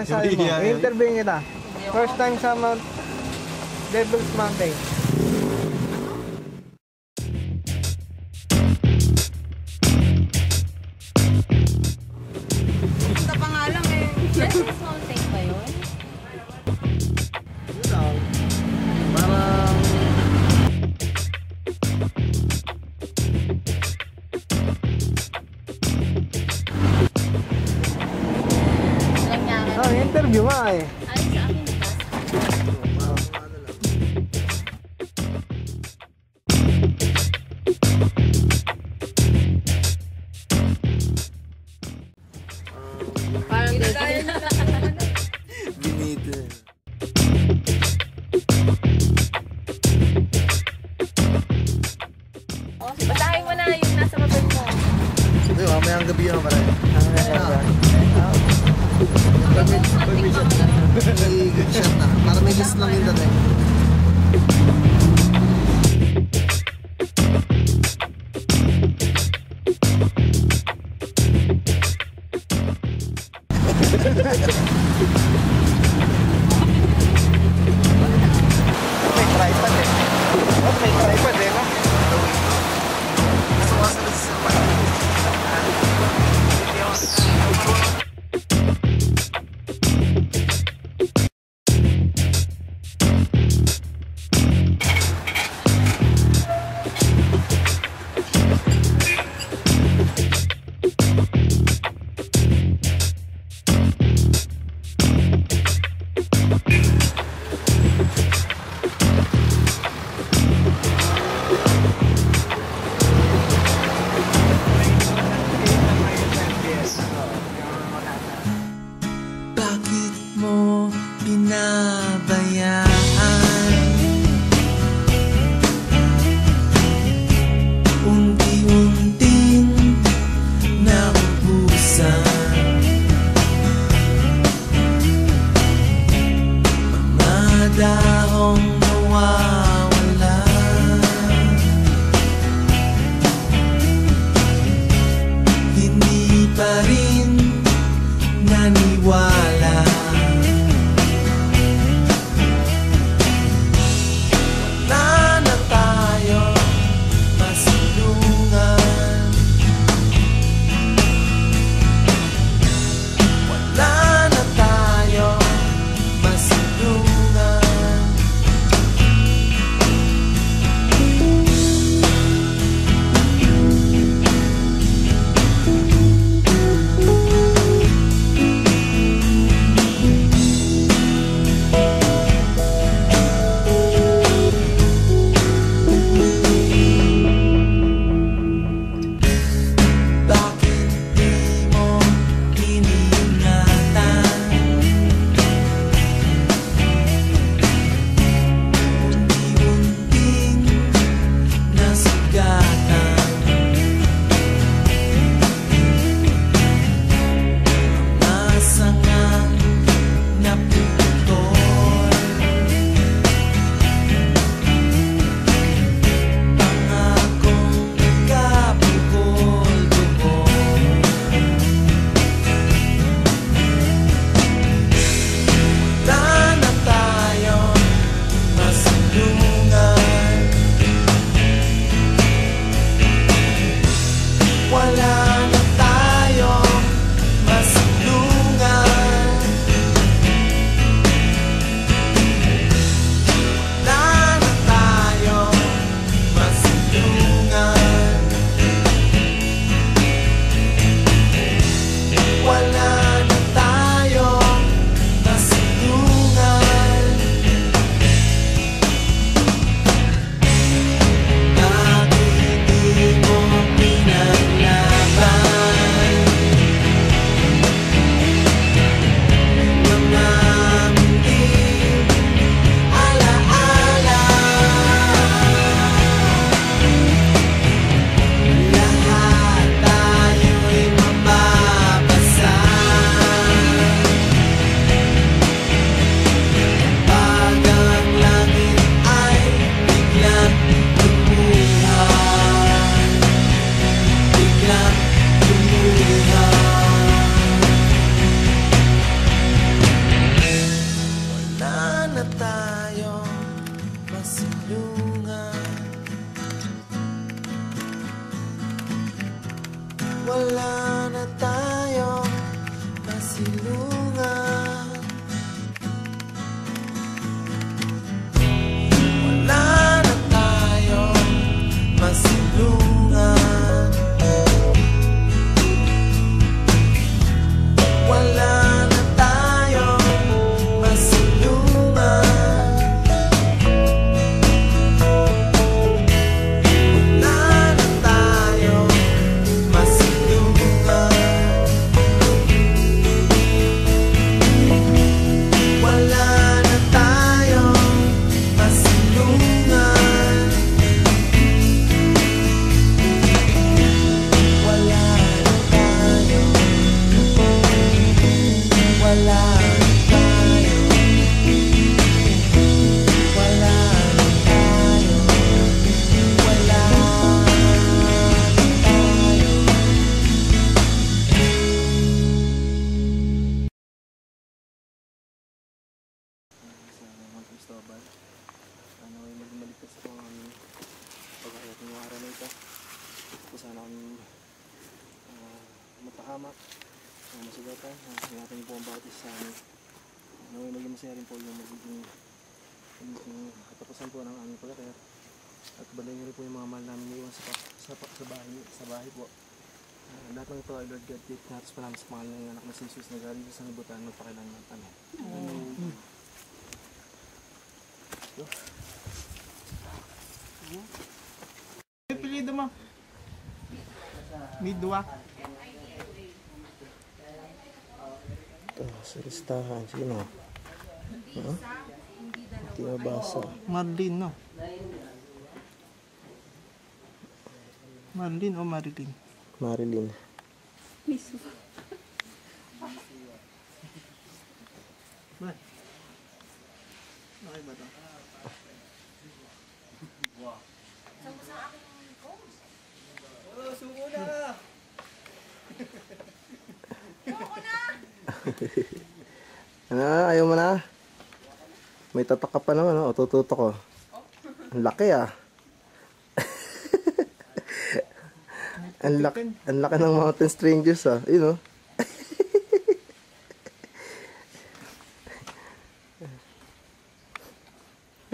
ang sabi mo? I-interview kita. First time sa Devil's Mountain. Basta pa nga lang eh. Devil's Mountain ba yun? Yun lang. Parang... Oh, interview nga eh. Alin sa akin ba? Parang gagawin na Binito. basahin mo na yung nasa babag mo. Hindi, mamayang gabi yun pare. Good shot na. Para may list lang yung dati. May tripod eh. May tripod eh, no? Gusto ko sa masilungan. Wala na tayong masilungan. Wala na tayong masilungan. Wala na tayong masilungan. Wala na tayong masilungan. Wala na tayong masilungan. Wala na tayong, wala na tayo, wala na tayo, wala sa Mount Cristobal. Sana ay maging maligtas po ang aming pag-ayat ng araw na ito. Kung sana kami matahamak, masugatan, ingatan niyo po ang bawat isa sa amin. Sana ay maging masaya rin po yung magiging katapusan po ng aming pag-ayat. At balayin niyo rin po yung mga mahal namin ngayon sa bahay po. Lahat ng ito ay Lord God, gift natin pa namin sa pangalan ng anak na si Jesus na galing sa sanlibutan magpakailanman. Amen. Pilido mo. Midwa. Ito, sa listahan. Sino? Hindi mabasa. Marlin, no? Marlin o Marilyn? Marilyn. Ba? Okay ba ito? Ano? Ayaw mo na? May tatak ka pa naman, no? O, tututok ko. Ang laki, ah. Ang laki ng Mountain Strangers, ah. Yun, oh.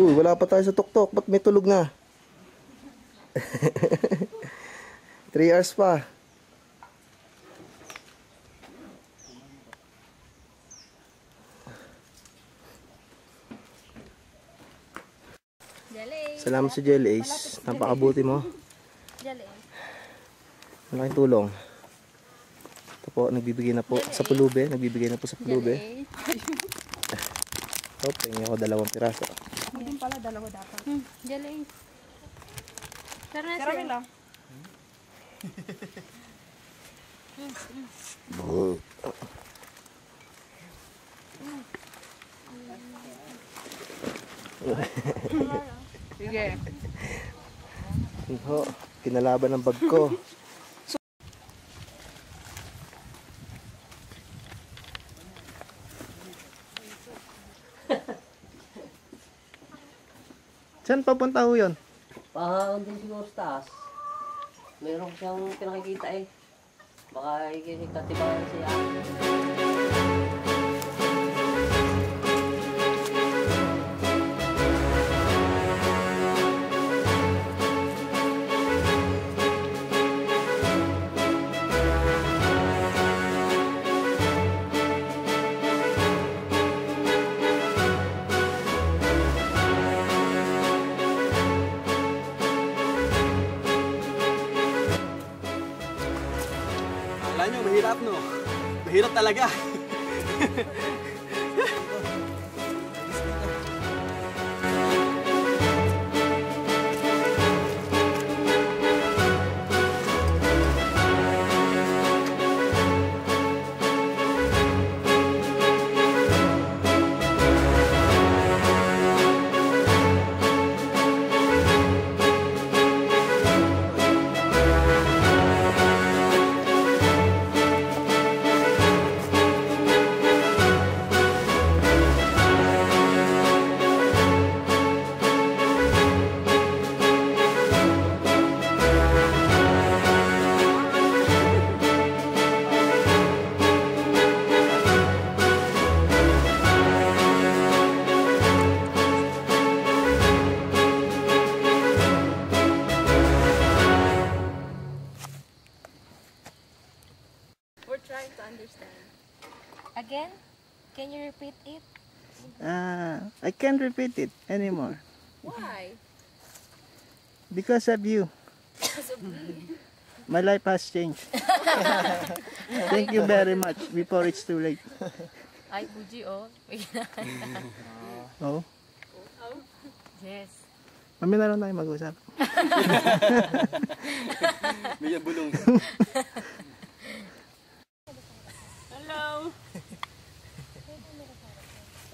Uy, wala pa tayo sa tuktok. Ba't may tulog na? 3 hours pa. Jelly. Salamat sa Jelly Ace. Napakabuti mo. Jelly. Malaking tulong. Ito po, nagbibigay na po sa pulube. Nagbibigay na po sa pulube. Jelly. Oh, tingin ako 2 piraso. Hindi pala, 2 dapat. Jelly. Tara na Karami sila. lang. Sige. Ho, kinalaban ng bag ko. Saan papunta ho yun? Din siguro sa taas. Meron siyang pinakikita eh. Baka ikikatibayan siya. Akala nyo, mahirap no? Mahirap talaga. again? Can you repeat it? I can't repeat it anymore. Why? Because of you. My life has changed. Thank you very much before it's too late. Ay, Fuji, oh. Oh, Yes. mami na lang tayo mag-usap. May bulong.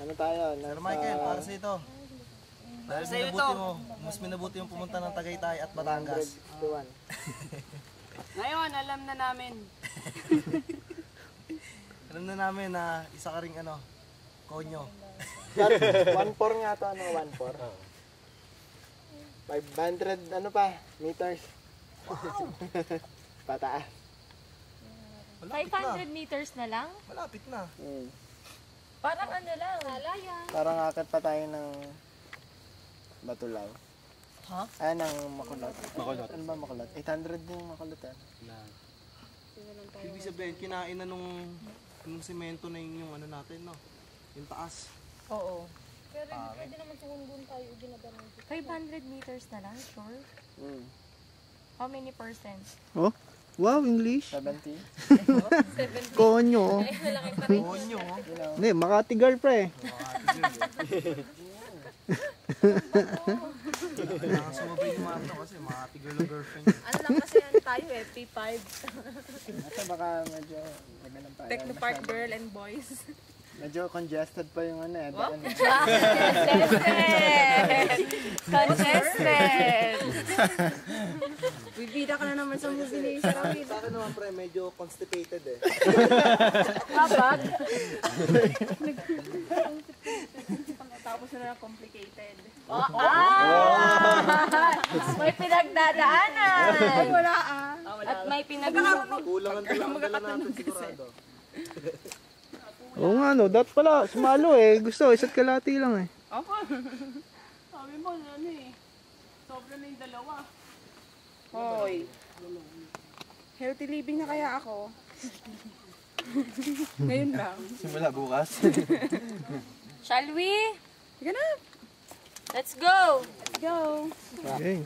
Ano tayo? Sir Michael, para sa ito. Para sa ito. Mas minabuti yung pumunta ng Tagaytay at Batangas. Ngayon, alam na namin. Alam na namin na isa ka ring konyo. 1.4 nga to, 1.4. 500, meters. Wow! Pataas. 500 meters na lang? Malapit na. Parang ano lang. Halayan. Parang akit pa tayo ng Batulaw. Ha? Ng Makulot. Ano ba Makulot? 800 din yung Makulot. Ibig sabihin, kinain na nung semento na yung natin, no? Yung taas. Oo. Pero pwede naman sumungun tayo. 500 meters na lang, sure? How many percent? Oh? Wow, English. 70. Konyo. Konyo. Hindi, Makati girl pre. Kailangan sumabay yung mga kasi mga tigil ng girlfriend. Ano lang kasi yan tayo P5. Ito baka medyo Technopark girl and boys. medyo congested pa yung daan. Congested! Bibida ka na naman sa movie ni Sarapid. Sa akin naman pre, medyo constipated eh. Habag? Tapos na complicated. May pinagdadaanan! Ay, wala At may Kulang ang dala natin sigurado. Oo nga dat pala, sumalo Gusto, isa't kalati lang Ako. Sabi mo, sobra na yung dalawa. Hoy. Healthy living na kaya ako. Ngayon lang. Simula bukas. Shall we? Sige na. Let's go! Let's go. Okay.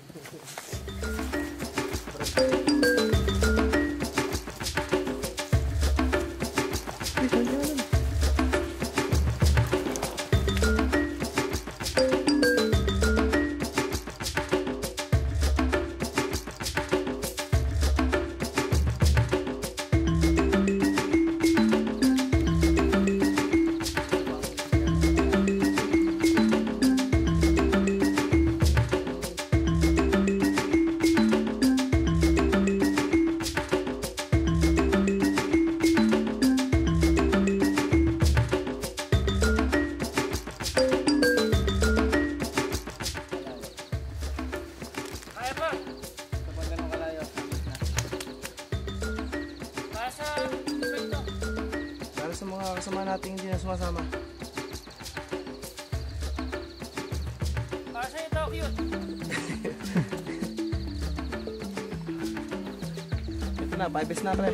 Para sa mga kasama natin hindi na sumasama. Para sa'yo ito, cute. Ito na, 5 na pre.